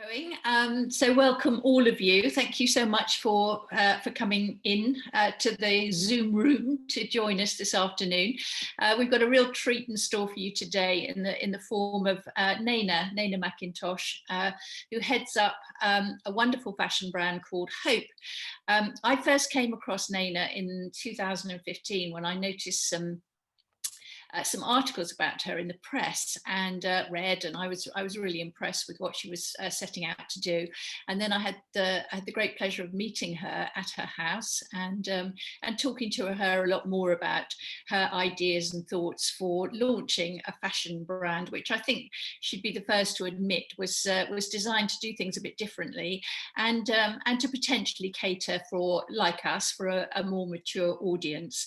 Going. So welcome all of you. Thank you so much for coming in to the Zoom room to join us this afternoon. We've got a real treat in store for you today in the form of Nayna McIntosh, who heads up a wonderful fashion brand called Hope. I first came across Nayna in 2015 when I noticed some articles about her in the press and read, and I was really impressed with what she was setting out to do. And then I had the great pleasure of meeting her at her house and talking to her a lot more about her ideas and thoughts for launching a fashion brand, which I think she'd be the first to admit was designed to do things a bit differently and to potentially cater for, like us, for a more mature audience.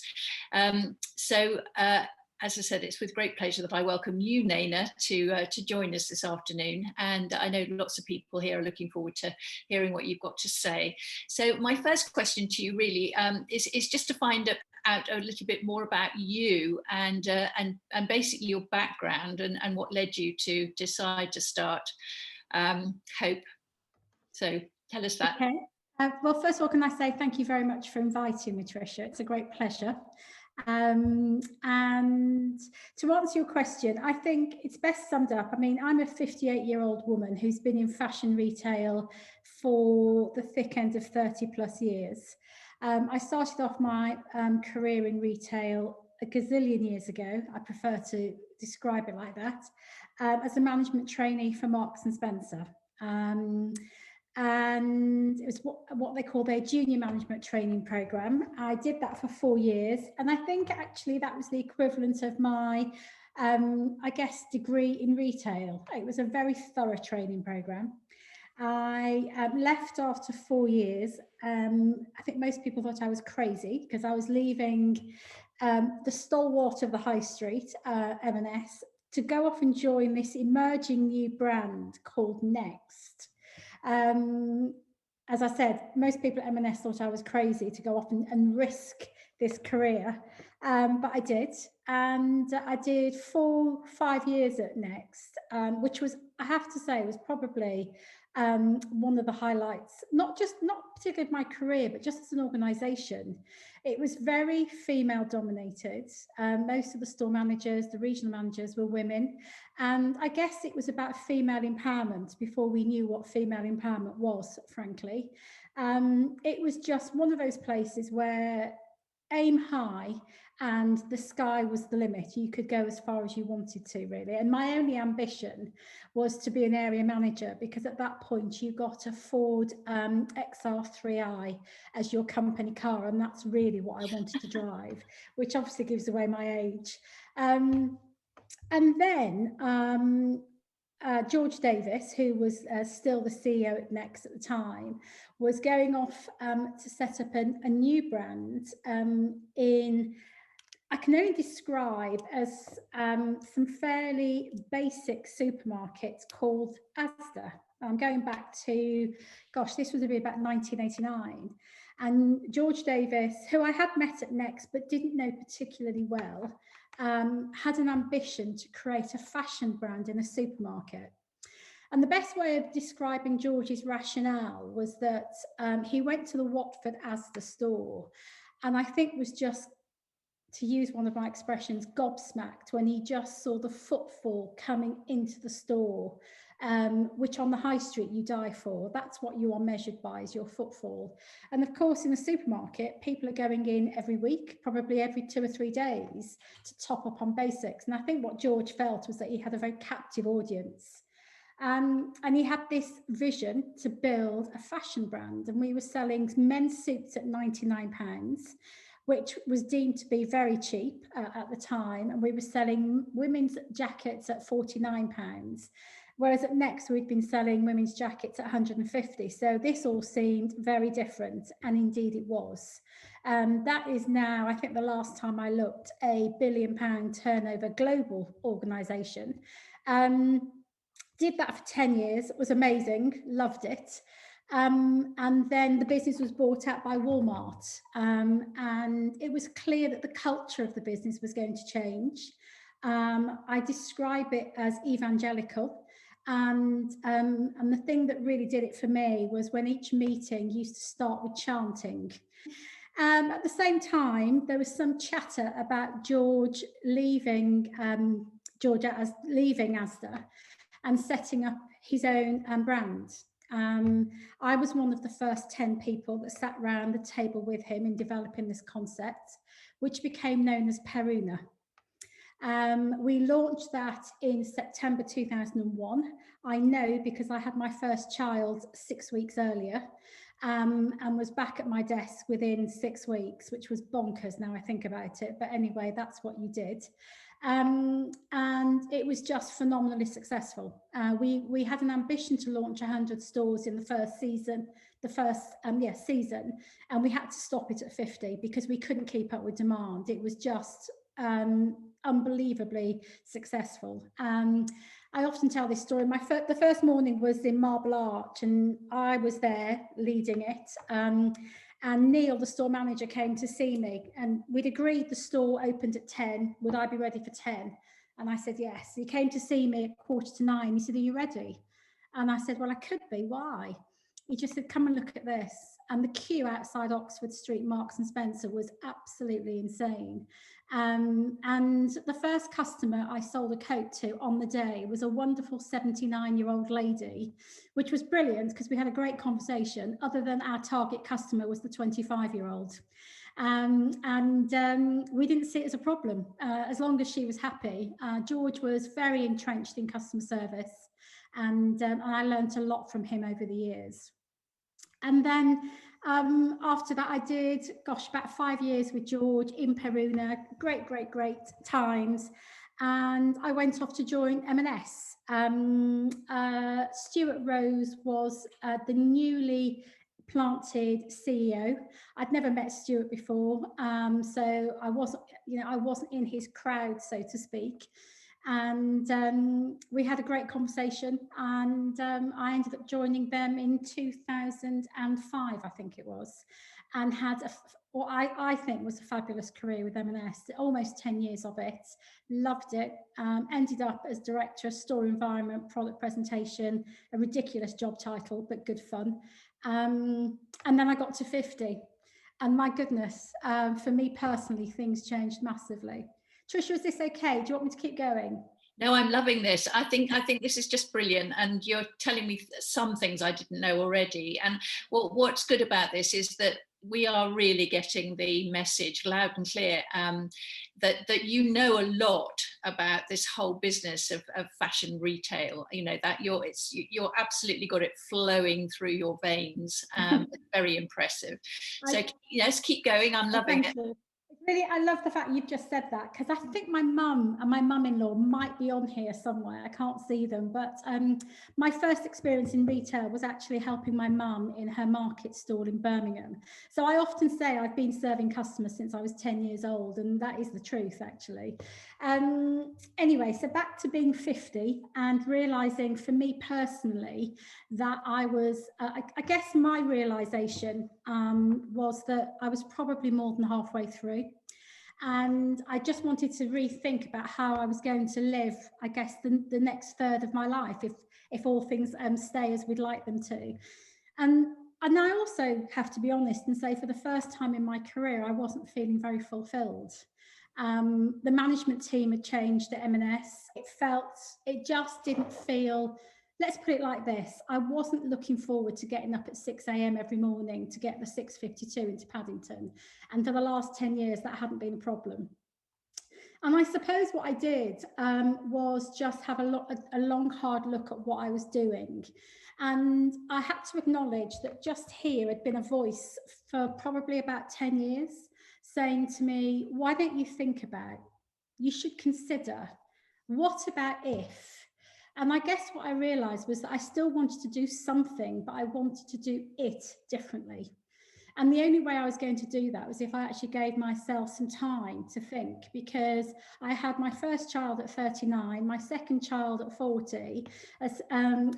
As I said, it's with great pleasure that I welcome you, Naina, to join us this afternoon. And I know lots of people here are looking forward to hearing what you've got to say. So my first question to you really is just to find out a little bit more about you and basically your background and what led you to decide to start Hope. So tell us that. Okay. Well, first of all, can I say thank you very much for inviting me, Tricia. It's a great pleasure. And to answer your question, I think it's best summed up. I mean, I'm a 58-year-old woman who's been in fashion retail for the thick end of 30 plus years. I started off my career in retail a gazillion years ago. I prefer to describe it like that, as a management trainee for Marks and Spencer. And it was what they call their junior management training program. I did that for 4 years, and I think actually that was the equivalent of my I guess degree in retail. It was a very thorough training program. I left after 4 years. I think most people thought I was crazy because I was leaving the stalwart of the high street, M&S, to go off and join this emerging new brand called Next. As I said, most people at M&S thought I was crazy to go off and risk this career, but I did. And I did 5 years at Next, which was, I have to say, was probably one of the highlights, not particularly of my career, but just as an organisation. It was very female dominated. Most of the store managers, the regional managers were women. And I guess it was about female empowerment before we knew what female empowerment was, frankly. It was just one of those places where aim high and the sky was the limit. You could go as far as you wanted to, really. And my only ambition was to be an area manager, because at that point you got a Ford XR3i as your company car, and that's really what I wanted to drive, which obviously gives away my age. And then George Davis, who was still the CEO at Next at the time, was going off to set up a new brand in, I can only describe as some fairly basic supermarkets called Asda. I'm going back to, gosh, this was about 1989. And George Davis, who I had met at Next but didn't know particularly well, had an ambition to create a fashion brand in a supermarket. And the best way of describing George's rationale was that he went to the Watford Asda store, and I think was just, to use one of my expressions, gobsmacked when he just saw the footfall coming into the store, which on the high street you die for. That's what you are measured by, is your footfall. And of course, in a supermarket, people are going in every week, probably every 2 or 3 days, to top up on basics. And I think what George felt was that he had a very captive audience. And he had this vision to build a fashion brand. And we were selling men's suits at £99, which was deemed to be very cheap at the time. And we were selling women's jackets at £49. Whereas at Next, we'd been selling women's jackets at £150. So this all seemed very different. And indeed it was. That is now, I think the last time I looked, a £1 billion turnover global organisation. Did that for 10 years. It was amazing. Loved it. And then the business was bought out by Walmart, and it was clear that the culture of the business was going to change. I describe it as evangelical, And the thing that really did it for me was when each meeting used to start with chanting. At the same time, there was some chatter about George leaving Asda and setting up his own brand. I was one of the first 10 people that sat around the table with him in developing this concept, which became known as Peruna. We launched that in September 2001. I know because I had my first child 6 weeks earlier, and was back at my desk within 6 weeks, which was bonkers now I think about it. But anyway, that's what you did. And it was just phenomenally successful. We had an ambition to launch 100 stores in the first season, season, and we had to stop it at 50 because we couldn't keep up with demand. It was just unbelievably successful. I often tell this story. The first morning was in Marble Arch, and I was there leading it. And Neil, the store manager, came to see me, and we'd agreed the store opened at 10. Would I be ready for 10? And I said yes. He came to see me at 9:15. He said, "Are you ready?" And I said, "Well, I could be. Why?" He just said, "Come and look at this." And the queue outside Oxford Street Marks and Spencer was absolutely insane. And the first customer I sold a coat to on the day was a wonderful 79-year-old lady, which was brilliant because we had a great conversation, other than our target customer was the 25-year-old. We didn't see it as a problem as long as she was happy. George was very entrenched in customer service, and I learned a lot from him over the years. And then after that, I did, about 5 years with George in Peruna, great times. And I went off to join M&S. Stuart Rose was the newly planted CEO. I'd never met Stuart before, so I wasn't in his crowd, so to speak. And we had a great conversation, and I ended up joining them in 2005, I think it was, and had what I think was a fabulous career with M&S, almost 10 years of it. Loved it. Ended up as director of store environment, product presentation, a ridiculous job title, but good fun. And then I got to 50, and my goodness, for me personally, things changed massively. Trisha, is this okay? Do you want me to keep going? No, I'm loving this. I think this is just brilliant, and you're telling me some things I didn't know already. And what's good about this is that we are really getting the message loud and clear, that you know a lot about this whole business of fashion retail. You know that you're absolutely got it flowing through your veins. It's very impressive. So let's keep going. I'm loving it. Really, I love the fact you've just said that, because I think my mum and my mum-in-law might be on here somewhere. I can't see them, but my first experience in retail was actually helping my mum in her market stall in Birmingham. So I often say I've been serving customers since I was 10 years old, and that is the truth, actually. Anyway, so back to being 50 and realising for me personally that I was, I guess my realisation was that I was probably more than halfway through. And I just wanted to rethink about how I was going to live, I guess, the next third of my life, if all things stay as we'd like them to. And I also have to be honest and say, for the first time in my career, I wasn't feeling very fulfilled. The management team had changed at M&S. It just didn't feel, let's put it like this, I wasn't looking forward to getting up at 6 a.m. every morning to get the 6:52 into Paddington. And for the last 10 years, that hadn't been a problem. And I suppose what I did was just have a long, hard look at what I was doing. And I had to acknowledge that just here had been a voice for probably about 10 years saying to me, why don't you think about, you should consider, what about if? And I guess what I realised was that I still wanted to do something, but I wanted to do it differently. And the only way I was going to do that was if I actually gave myself some time to think, because I had my first child at 39, my second child at 40, a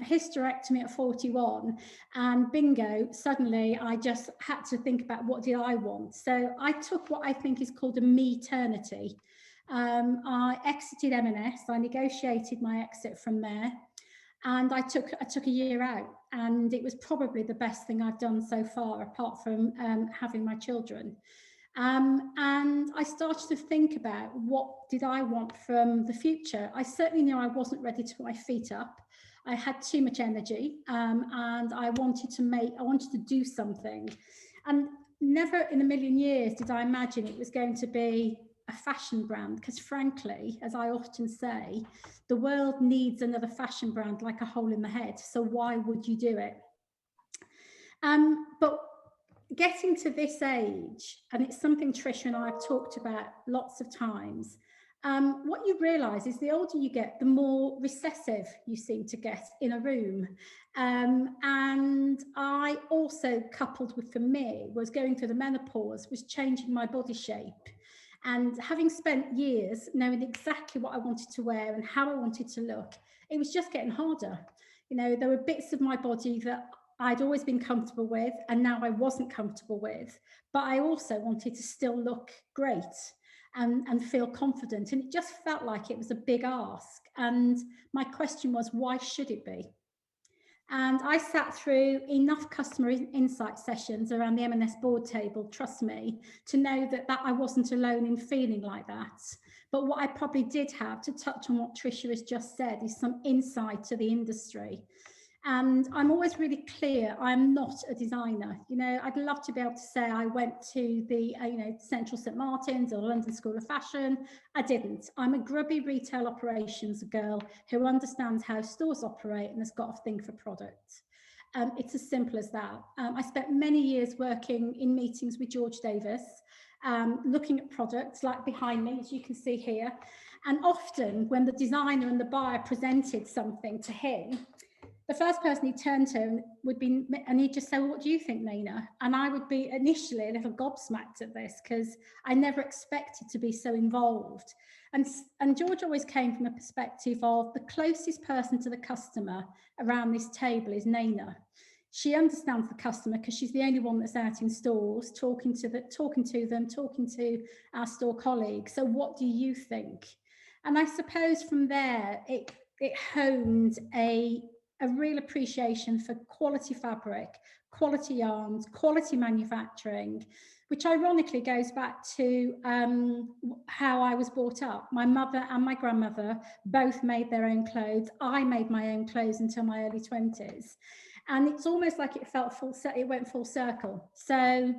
hysterectomy at 41, and bingo, suddenly I just had to think about what did I want. So I took what I think is called a me-ternity. I exited M&S, I negotiated my exit from there. And I took a year out, and it was probably the best thing I've done so far, apart from having my children. And I started to think about, what did I want from the future? I certainly knew I wasn't ready to put my feet up. I had too much energy, and I wanted to do something. And never in a million years did I imagine it was going to be a fashion brand, because frankly, as I often say, the world needs another fashion brand like a hole in the head. So why would you do it? But getting to this age, and it's something Trish and I have talked about lots of times, what you realise is the older you get, the more recessive you seem to get in a room. And I also, coupled with, for me, was going through the menopause, was changing my body shape. And having spent years knowing exactly what I wanted to wear and how I wanted to look, it was just getting harder. You know, there were bits of my body that I'd always been comfortable with, and now I wasn't comfortable with, but I also wanted to still look great and feel confident. And it just felt like it was a big ask. And my question was, why should it be? And I sat through enough customer insight sessions around the M&S board table, trust me, to know that I wasn't alone in feeling like that. But what I probably did have, to touch on what Tricia has just said, is some insight to the industry. And I'm always really clear, I'm not a designer. You know, I'd love to be able to say I went to the, Central St. Martin's or London School of Fashion. I didn't. I'm a grubby retail operations girl who understands how stores operate and has got a thing for product. It's as simple as that. I spent many years working in meetings with George Davis, looking at products like behind me, as you can see here. And often when the designer and the buyer presented something to him, the first person he turned to would be, and he'd just say, well, what do you think, Naina? And I would be initially a little gobsmacked at this, because I never expected to be so involved. And George always came from a perspective of, the closest person to the customer around this table is Naina. She understands the customer because she's the only one that's out in stores, talking to them, talking to our store colleagues. So what do you think? And I suppose from there, it honed a real appreciation for quality fabric, quality yarns, quality manufacturing, which ironically goes back to how I was brought up. My mother and my grandmother both made their own clothes. I made my own clothes until my early 20s. And it's almost like it went full circle. So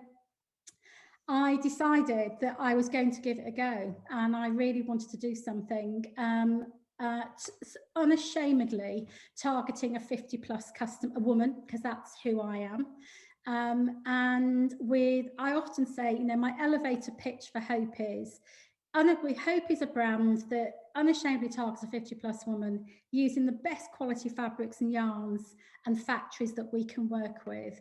I decided that I was going to give it a go, and I really wanted to do something unashamedly targeting a 50+ customer, a woman, because that's who I am. And I often say, my elevator pitch for Hope is, Hope is a brand that unashamedly targets a 50+ woman using the best quality fabrics and yarns and factories that we can work with,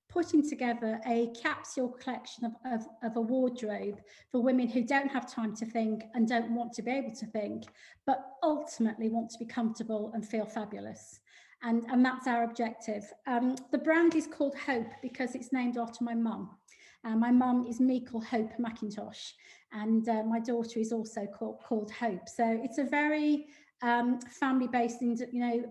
putting together a capsule collection of a wardrobe for women who don't have time to think and don't want to be able to think, but ultimately want to be comfortable and feel fabulous. And that's our objective. The brand is called Hope because it's named after my mum. My mum is Meikle Hope McIntosh, and my daughter is also called Hope. So it's a very family-based,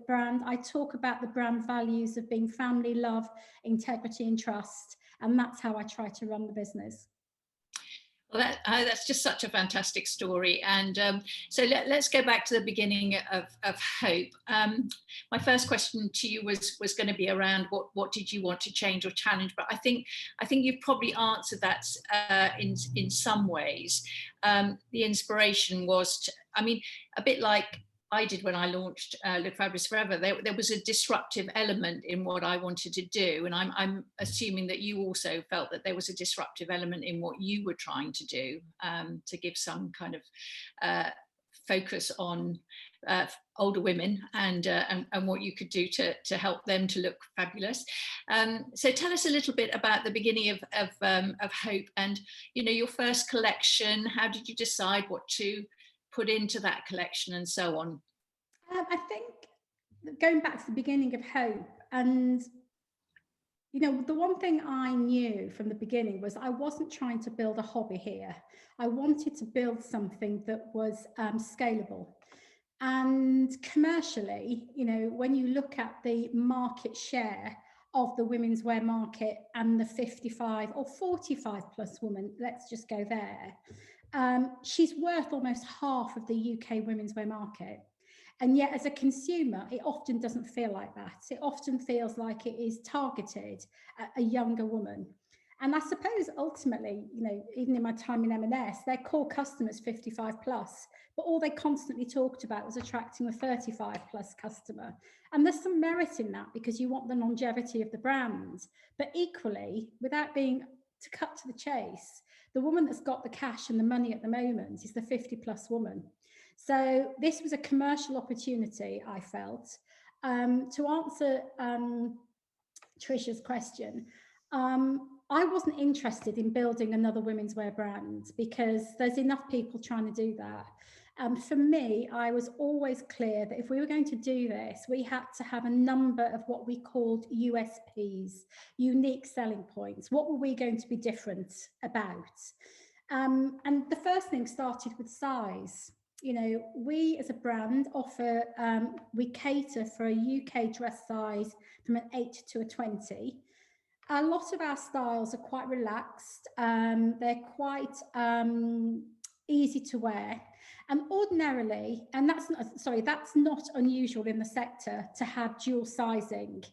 brand. I talk about the brand values of being family, love, integrity, and trust, and that's how I try to run the business. Well, that's just such a fantastic story. And so let's go back to the beginning of Hope. My first question to you was going to be around what did you want to change or challenge? But I think you've probably answered that in some ways. The inspiration was, a bit like I did when I launched Look Fabulous Forever. There was a disruptive element in what I wanted to do, and I'm assuming that you also felt that there was a disruptive element in what you were trying to do, to give some kind of focus on older women and what you could do to help them to look fabulous. So tell us a little bit about the beginning of Hope and your first collection. How did you decide what to put into that collection and so on? I think going back to the beginning of Hope, and the one thing I knew from the beginning was I wasn't trying to build a hobby here. I wanted to build something that was scalable. And commercially, you know, when you look at the market share of the women's wear market and the 55 or 45 plus woman, let's just go there, she's worth almost half of the UK women's wear market. And yet, as a consumer, it often doesn't feel like that. It often feels like it is targeted at a younger woman. And I suppose ultimately, you know, even in my time in M&S, their core customers 55 plus, but all they constantly talked about was attracting a 35 plus customer. And there's some merit in that because you want the longevity of the brand. But equally, without being to cut to the chase, the woman that's got the cash and the money at the moment is the 50 plus woman. So this was a commercial opportunity, I felt. To answer Trisha's question, I wasn't interested in building another women's wear brand because there's enough people trying to do that. For me, I was always clear that if we were going to do this, we had to have a number of what we called USPs, unique selling points. What were we going to be different about? And the first thing started with size. You know, we as a brand offer, we cater for a UK dress size from an 8 to a 20. A lot of our styles are quite relaxed. They're quite easy to wear. And ordinarily, and that's not unusual in the sector to have dual sizing.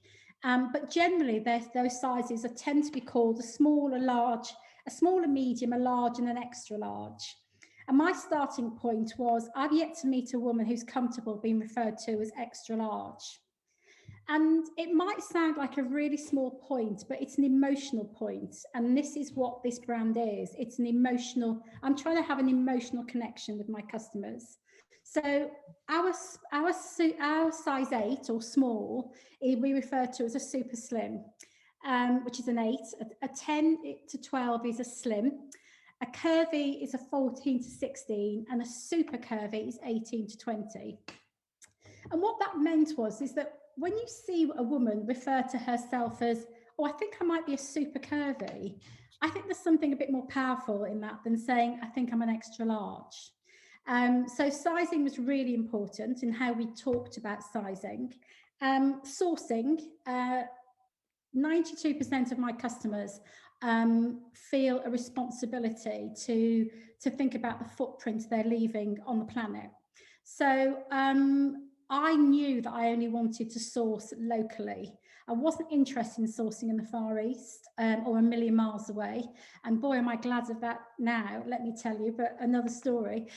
But generally, those sizes tend to be called a small, a large, a small, a medium, a large, and an extra large. And my starting point was, I've yet to meet a woman who's comfortable being referred to as extra large. And it might sound like a really small point, but it's an emotional point. And this is what this brand is. It's an emotional, I'm trying to have an emotional connection with my customers. So our size 8 or small, we refer to as a super slim, which is an 8. A 10 to 12 is a slim. A curvy is a 14 to 16, and a super curvy is 18 to 20. And what that meant is that when you see a woman refer to herself as, oh, I think I might be a super curvy, I think there's something a bit more powerful in that than saying, I think I'm an extra large. So sizing was really important in how we talked about sizing. Sourcing, 92% of my customers feel a responsibility to think about the footprint they're leaving on the planet. So I knew that I only wanted to source locally. I wasn't interested in sourcing in the Far East or a million miles away. And boy, am I glad of that now, let me tell you, but another story.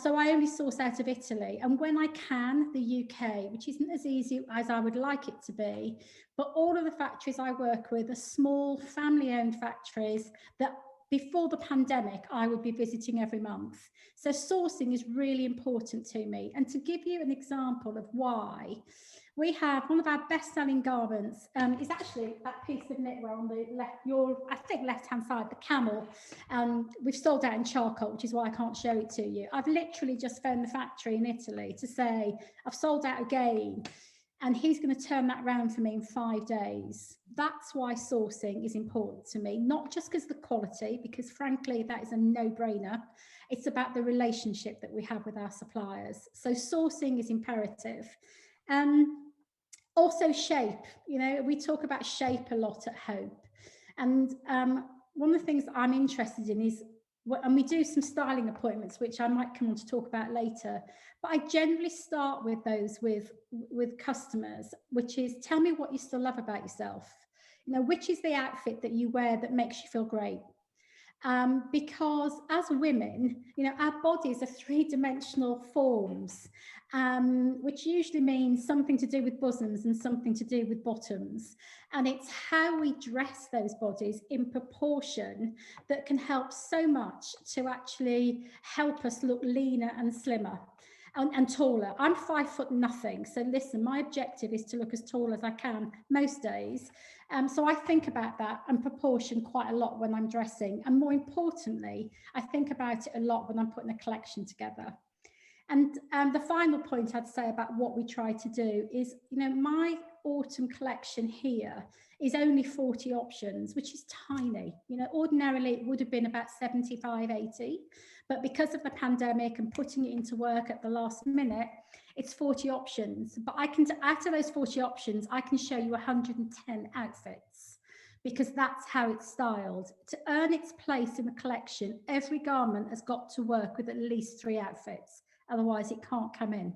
So I only source out of Italy. And when I can, the UK, which isn't as easy as I would like it to be, but all of the factories I work with are small family-owned factories that before the pandemic, I would be visiting every month. So sourcing is really important to me. And to give you an example of why, we have one of our best-selling garments is actually that piece of knitwear on the left, I think left-hand side, the camel. We've sold out in charcoal, which is why I can't show it to you. I've literally just phoned the factory in Italy to say, I've sold out again. And he's going to turn that around for me in 5 days. That's why sourcing is important to me, not just because of the quality, because frankly, that is a no-brainer. It's about the relationship that we have with our suppliers. So sourcing is imperative. Also shape, you know, we talk about shape a lot at Hope. And one of the things that I'm interested in is, and we do some styling appointments, which I might come on to talk about later, but I generally start with those with customers, which is, tell me what you still love about yourself. You know, which is the outfit that you wear that makes you feel great? Because as women, you know, our bodies are three-dimensional forms, which usually means something to do with bosoms and something to do with bottoms. And it's how we dress those bodies in proportion that can help so much to actually help us look leaner and slimmer. And taller. I'm 5 foot nothing. So listen, my objective is to look as tall as I can most days. So I think about that and proportion quite a lot when I'm dressing. And more importantly, I think about it a lot when I'm putting a collection together. And the final point I'd say about what we try to do is, you know, my autumn collection here is only 40 options, which is tiny. You know, ordinarily it would have been about 75, 80. But because of the pandemic and putting it into work at the last minute, it's 40 options, but I can, out of those 40 options, I can show you 110 outfits, because that's how it's styled. To earn its place in the collection, every garment has got to work with at least 3 outfits, otherwise it can't come in.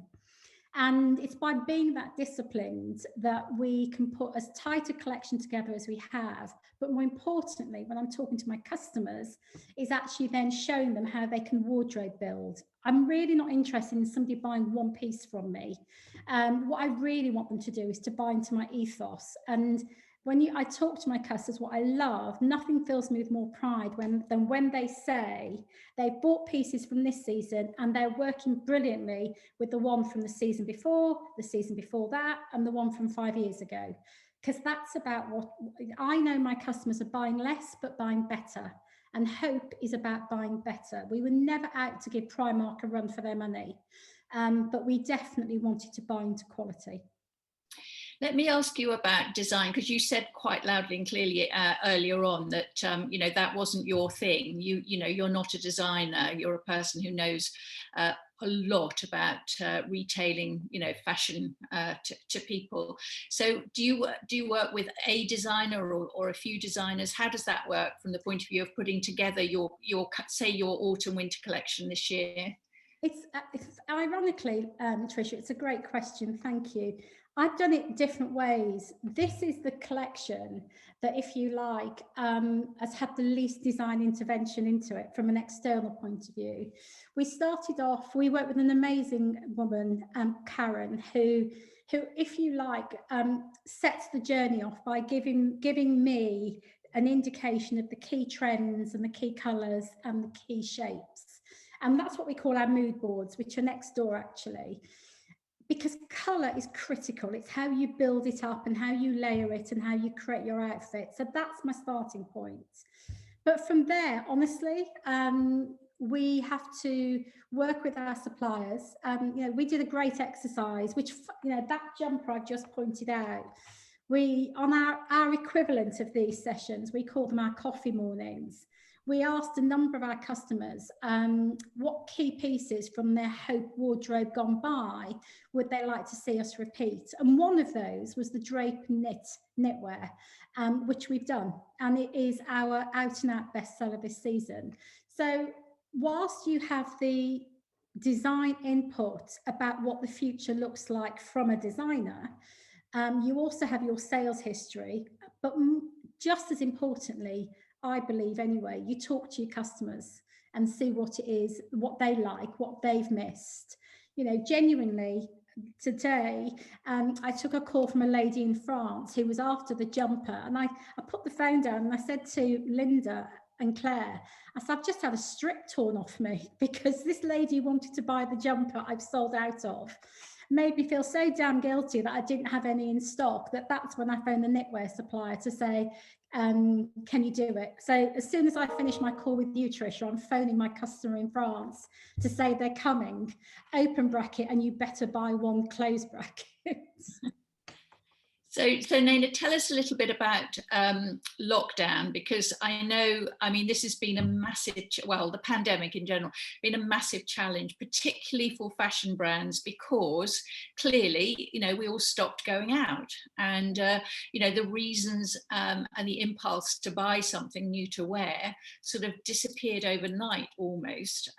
And it's by being that disciplined that we can put as tight a collection together as we have. But more importantly, when I'm talking to my customers, is actually then showing them how they can wardrobe build. I'm really not interested in somebody buying one piece from me. What I really want them to do is to buy into my ethos. And when I talk to my customers, what I love, nothing fills me with more pride than when they say they've bought pieces from this season and they're working brilliantly with the one from the season before that, and the one from 5 years ago. Because that's about what I know, my customers are buying less, but buying better. And Hope is about buying better. We were never out to give Primark a run for their money, but we definitely wanted to buy into quality. Let me ask you about design, because you said quite loudly and clearly earlier on that that wasn't your thing. You're not a designer. You're a person who knows a lot about retailing, fashion to people. So do you work with a designer or a few designers? How does that work from the point of view of putting together your say your autumn winter collection this year? It's ironically, Tricia, it's a great question. Thank you. I've done it different ways. This is the collection that, if you like, has had the least design intervention into it from an external point of view. We started off, we worked with an amazing woman, Karen, who, if you like, sets the journey off by giving me an indication of the key trends and the key colours and the key shapes. And that's what we call our mood boards, which are next door, actually. Because colour is critical. It's how you build it up and how you layer it and how you create your outfit. So that's my starting point. But from there, honestly, we have to work with our suppliers. We did a great exercise, which, that jumper I've just pointed out, we, on our equivalent of these sessions, we call them our coffee mornings. We asked a number of our customers what key pieces from their Hope wardrobe gone by would they like to see us repeat. And one of those was the drape knitwear, which we've done. And it is our out and out bestseller this season. So whilst you have the design input about what the future looks like from a designer, you also have your sales history, but just as importantly, I believe anyway, you talk to your customers and see what it is, what they like, what they've missed. Genuinely, today, I took a call from a lady in France who was after the jumper, and I put the phone down and I said to Linda and Claire, I said, I've just had a strip torn off me because this lady wanted to buy the jumper I've sold out of. Made me feel so damn guilty that I didn't have any in stock that's when I phoned the knitwear supplier to say, can you do it? So as soon as I finish my call with you, Tricia, I'm phoning my customer in France to say they're coming, open bracket, and you better buy one, close bracket. So Naina, tell us a little bit about lockdown, because this has been a massive, the pandemic in general, been a massive challenge, particularly for fashion brands, because clearly, we all stopped going out, and, the reasons and the impulse to buy something new to wear sort of disappeared overnight almost.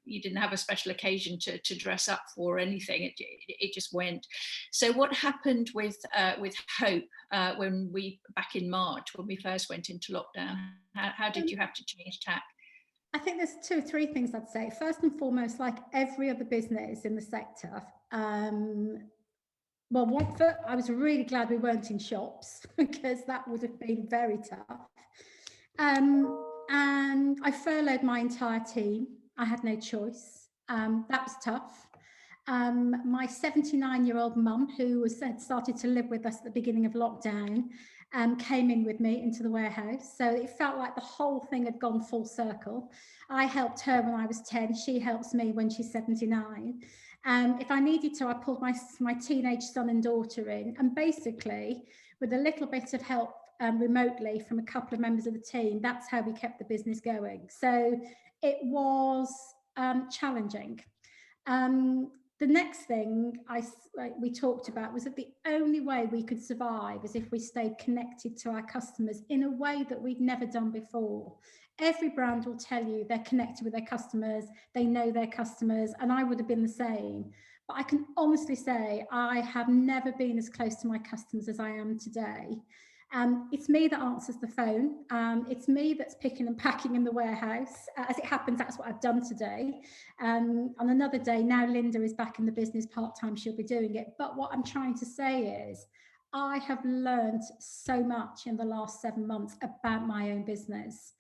You didn't have a special occasion to dress up for or anything. It just went. So what happened with Hope when back in March, when we first went into lockdown? How did you have to change tack? I think there's 2 or 3 things I'd say. First and foremost, like every other business in the sector, I was really glad we weren't in shops because that would have been very tough. And I furloughed my entire team. I had no choice. That was tough. My 79-year-old mum, who had started to live with us at the beginning of lockdown, came in with me into the warehouse. So it felt like the whole thing had gone full circle. I helped her when I was 10. She helps me when she's 79. If I needed to, I pulled my teenage son and daughter in. And basically, with a little bit of help remotely from a couple of members of the team, that's how we kept the business going. So it was challenging. the next thing we talked about was that the only way we could survive is if we stayed connected to our customers in a way that we'd never done before. Every brand will tell you they're connected with their customers, they know their customers, and I would have been the same. But I can honestly say I have never been as close to my customers as I am today. It's me that answers the phone. It's me that's picking and packing in the warehouse. As it happens, that's what I've done today. On another day, now Linda is back in the business part-time, she'll be doing it. But what I'm trying to say is I have learned so much in the last 7 months about my own business.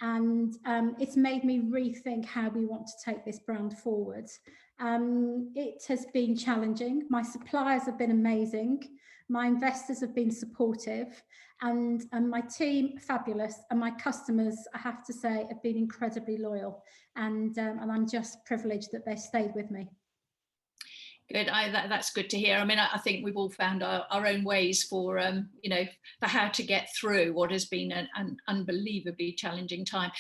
And it's made me rethink how we want to take this brand forward. It has been challenging. My suppliers have been amazing. My investors have been supportive, and my team fabulous, and my customers, I have to say, have been incredibly loyal, and I'm just privileged that they stayed with me. Good. That's good to hear. I mean, I think we've all found our own ways for, for how to get through what has been an unbelievably challenging time.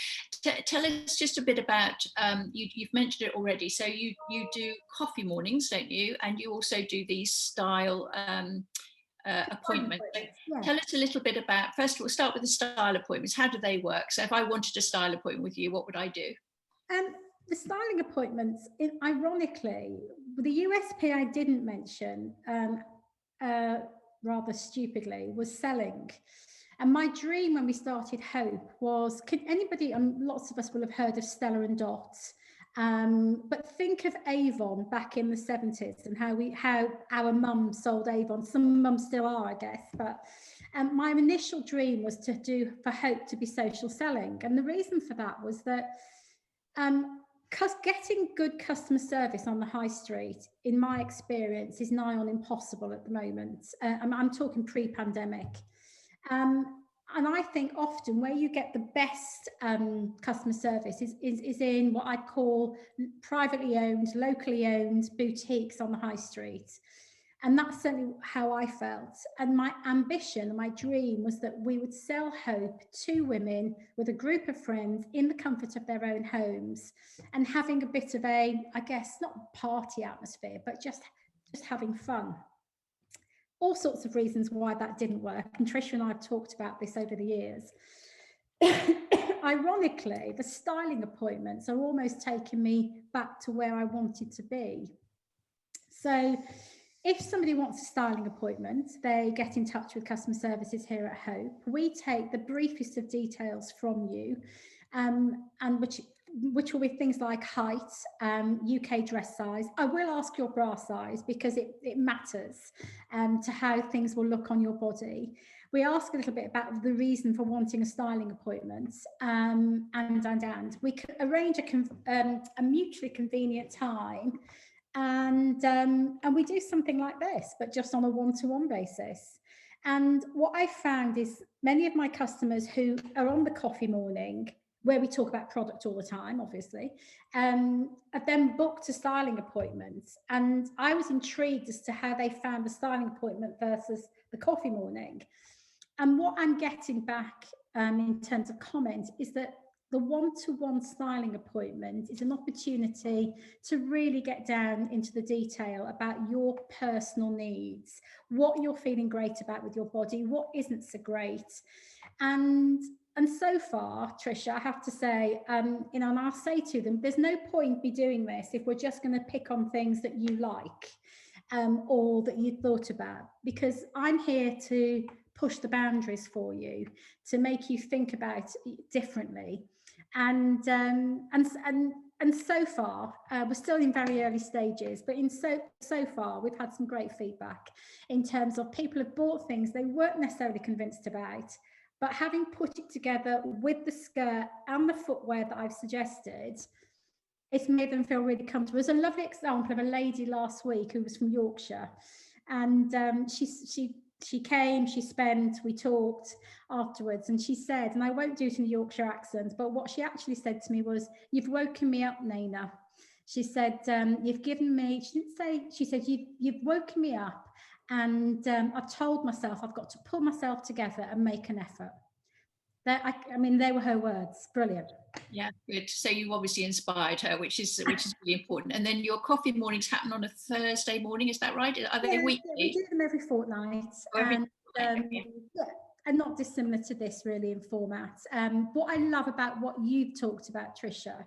Tell us just a bit about, you've mentioned it already. So you do coffee mornings, don't you? And you also do these style appointments. Yeah. Tell us a little bit about, first of all, start with the style appointments. How do they work? So if I wanted a style appointment with you, what would I do? The styling appointments, ironically, the USP I didn't mention, rather stupidly, was selling. And my dream when we started Hope was, could anybody, lots of us will have heard of Stella and Dot, but think of Avon back in the 70s and how our mum sold Avon. Some mums still are, I guess, but my initial dream was to do for Hope to be social selling. And the reason for that was that because getting good customer service on the high street, in my experience, is nigh on impossible at the moment. I'm talking pre-pandemic. And I think often where you get the best customer service is in what I call privately owned, locally owned boutiques on the high street. And that's certainly how I felt. And my ambition, my dream was that we would sell Hope to women with a group of friends in the comfort of their own homes and having a bit of a, I guess, not party atmosphere, but just having fun. All sorts of reasons why that didn't work. And Tricia and I have talked about this over the years. Ironically, the styling appointments are almost taking me back to where I wanted to be. So if somebody wants a styling appointment, they get in touch with customer services here at Hope. We take the briefest of details from you, and which will be things like height, UK dress size. I will ask your bra size because it matters to how things will look on your body. We ask a little bit about the reason for wanting a styling appointment, and we can arrange a mutually convenient time. And we do something like this, but just on a one-to-one basis. And what I found is many of my customers who are on the coffee morning, where we talk about product all the time, obviously, have then booked a styling appointment. And I was intrigued as to how they found the styling appointment versus the coffee morning. And what I'm getting back in terms of comments is that the one-to-one styling appointment is an opportunity to really get down into the detail about your personal needs, what you're feeling great about with your body, what isn't so great. And so far, Tricia, I have to say, and I'll say to them, there's no point me doing this if we're just going to pick on things that you like or that you thought about, because I'm here to push the boundaries for you, to make you think about it differently. And so far, we're still in very early stages, but so far we've had some great feedback in terms of people have bought things they weren't necessarily convinced about, but having put it together with the skirt and the footwear that I've suggested, it's made them feel really comfortable. There's a lovely example of a lady last week who was from Yorkshire, and she came, she spent, we talked afterwards, and she said, and I won't do it in a Yorkshire accent, but what she actually said to me was, "You've woken me up, Naina." She said, "You've given me," she didn't say, she said, you've woken me up, and I've told myself I've got to pull myself together and make an effort." I mean, they were her words. Brilliant. Yeah, good. So you obviously inspired her, which is really important. And then your coffee mornings happen on a Thursday morning, is that right? Are they weekly? Yeah, we do them every fortnight. Okay. Yeah, and not dissimilar to this really in format. What I love about what you've talked about, Tricia,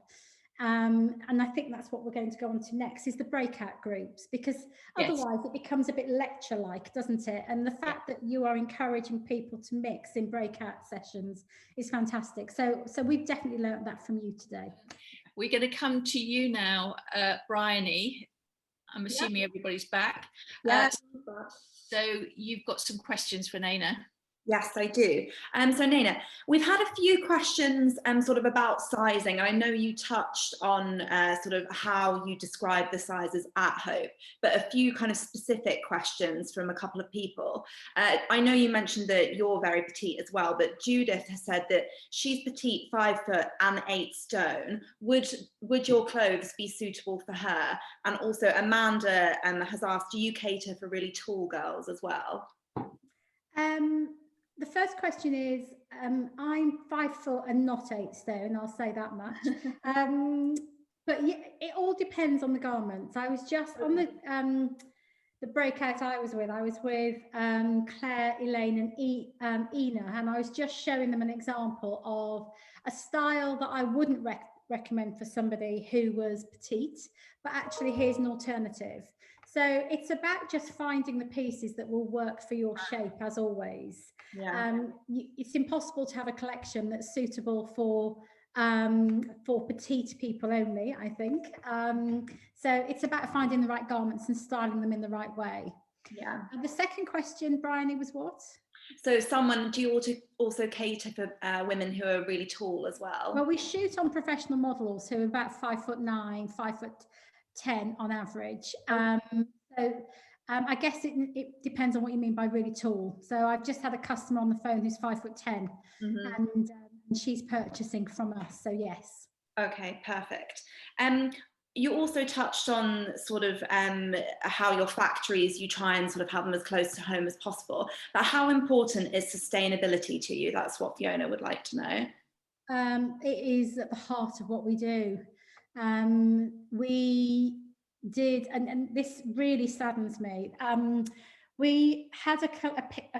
and I think that's what we're going to go on to next, is the breakout groups, because otherwise it becomes a bit lecture-like, doesn't it? And the fact that you are encouraging people to mix in breakout sessions is fantastic. So we've definitely learned that from you today. We're going to come to you now, Bryony. I'm assuming everybody's back. So you've got some questions for Naina. Yes, I do. So Naina, we've had a few questions sort of about sizing. I know you touched on sort of how you describe the sizes at Hope, but a few kind of specific questions from a couple of people. I know you mentioned that you're very petite as well, but Judith has said that she's petite, 5 foot and 8 stone. Would your clothes be suitable for her? And also Amanda has asked, do you cater for really tall girls as well? The first question is, I'm 5 foot and not 8 stone, I'll say that much. But yeah, it all depends on the garments. I was just on the breakout I was with Claire, Elaine and Ina, and I was just showing them an example of a style that I wouldn't recommend for somebody who was petite, but actually here's an alternative. So it's about just finding the pieces that will work for your shape, as always. It's impossible to have a collection that's suitable for petite people only, I think. So it's about finding the right garments and styling them in the right way. Yeah. And the second question, Bryony, was what? So do you also cater for women who are really tall as well? Well, we shoot on professional models who are about 5'9", 5'10" on average. I guess it depends on what you mean by really tall. So I've just had a customer on the phone who's 5'10", and she's purchasing from us. So yes. Okay, perfect. You also touched on sort of how your factories, you try and sort of have them as close to home as possible. But how important is sustainability to you? That's what Fiona would like to know. It is at the heart of what we do. We did, and this really saddens me. We had a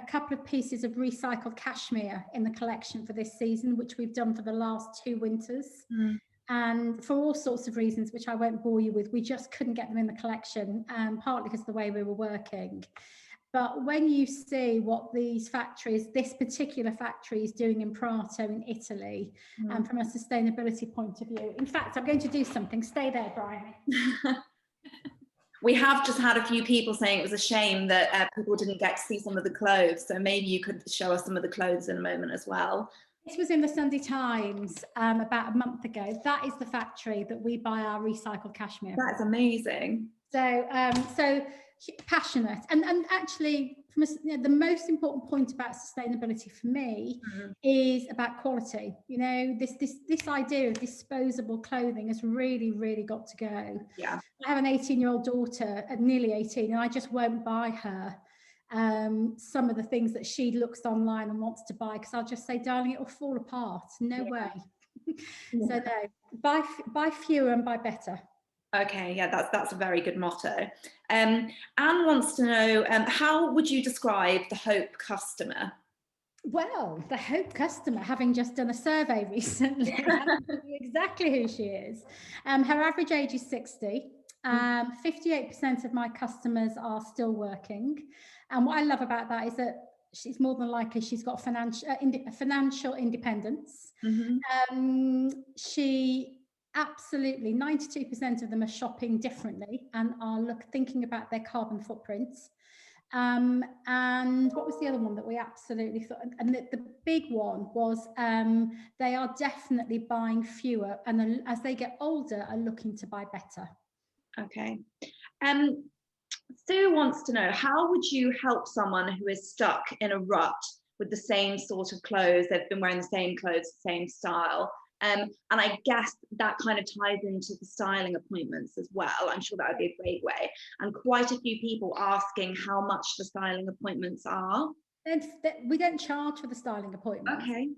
couple of pieces of recycled cashmere in the collection for this season, which we've done for the last 2 winters. And for all sorts of reasons, which I won't bore you with, we just couldn't get them in the collection, partly because of the way we were working. But when you see what this particular factory is doing in Prato in Italy, and from a sustainability point of view, in fact, I'm going to do something. Stay there, Brian. We have just had a few people saying it was a shame that people didn't get to see some of the clothes. So maybe you could show us some of the clothes in a moment as well. This was in the Sunday Times about a month ago. That is the factory that we buy our recycled cashmere. That's amazing. So passionate, and actually, from the most important point about sustainability for me is about quality. You know, this idea of disposable clothing has really got to go. Yeah, I have an 18-year-old daughter, nearly 18, and I just won't buy her some of the things that she looks online and wants to buy, because I'll just say, darling, it'll fall apart. No way. So no, buy fewer and buy better. Okay, yeah, that's a very good motto. Anne wants to know, how would you describe the Hope customer? Well, the Hope customer, having just done a survey recently, exactly who she is. Her average age is 60. 58% of my customers are still working. And what I love about that is that she's more than likely, she's got financial independence. She absolutely, 92% of them are shopping differently and are thinking about their carbon footprints. And what was the other one that we absolutely thought? And the big one was they are definitely buying fewer, and as they get older, are looking to buy better. Okay. Sue wants to know, how would you help someone who is stuck in a rut with the same sort of clothes? They've been wearing the same clothes, the same style. And I guess that kind of ties into the styling appointments as well. I'm sure that would be a great way. And quite a few people asking how much the styling appointments are. We don't charge for the styling appointments. Okay.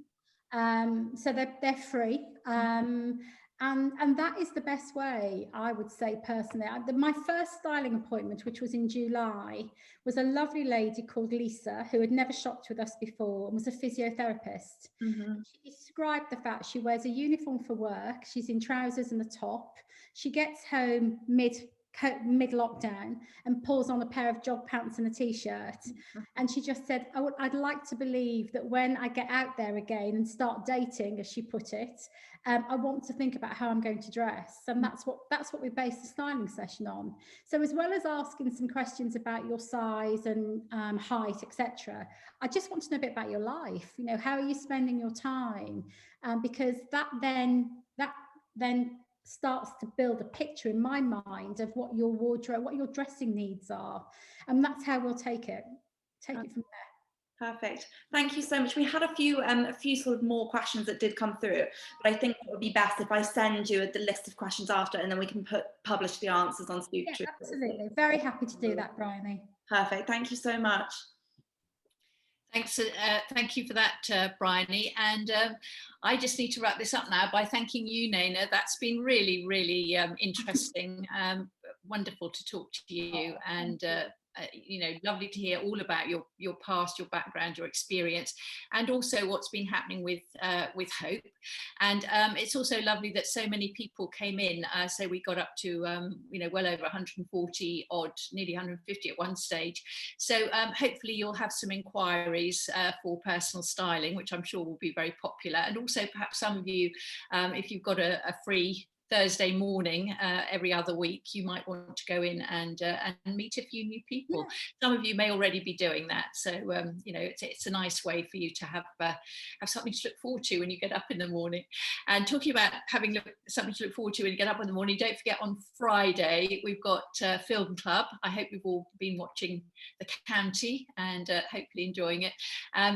So they're free. And that is the best way, I would say personally. My first styling appointment, which was in July, was a lovely lady called Lisa, who had never shopped with us before and was a physiotherapist. She described the fact she wears a uniform for work. She's in trousers and a top. She gets home mid-lockdown and pulls on a pair of jog pants and a t-shirt. And she just said, I'd like to believe that when I get out there again and start dating, as she put it, I want to think about how I'm going to dress. And that's what we based the styling session on. So as well as asking some questions about your size and height, etc., I just want to know a bit about your life. You know, how are you spending your time? Because that then starts to build a picture in my mind of what your wardrobe, what your dressing needs are. And that's how we'll take it from there. Perfect. Thank you so much. We had a few sort of more questions that did come through, but I think it would be best if I send you the list of questions after, and then we can publish the answers on Scoop Yeah, Truth. absolutely. Very happy to do that, Bryony. Perfect. Thank you so much. Thanks. Thank you for that, Bryony. And I just need to wrap this up now by thanking you, Naina. That's been really, really interesting. Wonderful to talk to you, and you know, lovely to hear all about your past, your background, your experience, and also what's been happening with Hope. And it's also lovely that so many people came in. So we got up to you know, well over 140 odd, nearly 150 at one stage. So hopefully you'll have some inquiries for personal styling, which I'm sure will be very popular. And also perhaps some of you, if you've got a free Thursday morning every other week, you might want to go in and meet a few new people. Yeah. Some of you may already be doing that, so you know, it's a nice way for you to have something to look forward to when you get up in the morning. And talking about having something to look forward to when you get up in the morning, don't forget on Friday we've got Film Club. I hope you've all been watching The County and hopefully enjoying it.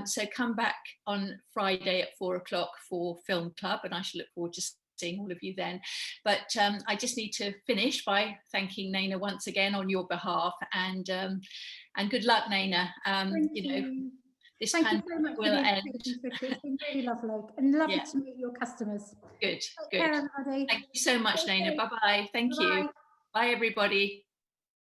So come back on Friday at 4 o'clock for Film Club, and I shall look forward to seeing all of you then. But I just need to finish by thanking Naina once again on your behalf, and good luck, Naina. You know, this pandemic will end. It's been really lovely and lovely to meet your customers. Good. Take care, everybody. Thank you so much, Naina. Bye bye. Thank you. Bye, everybody.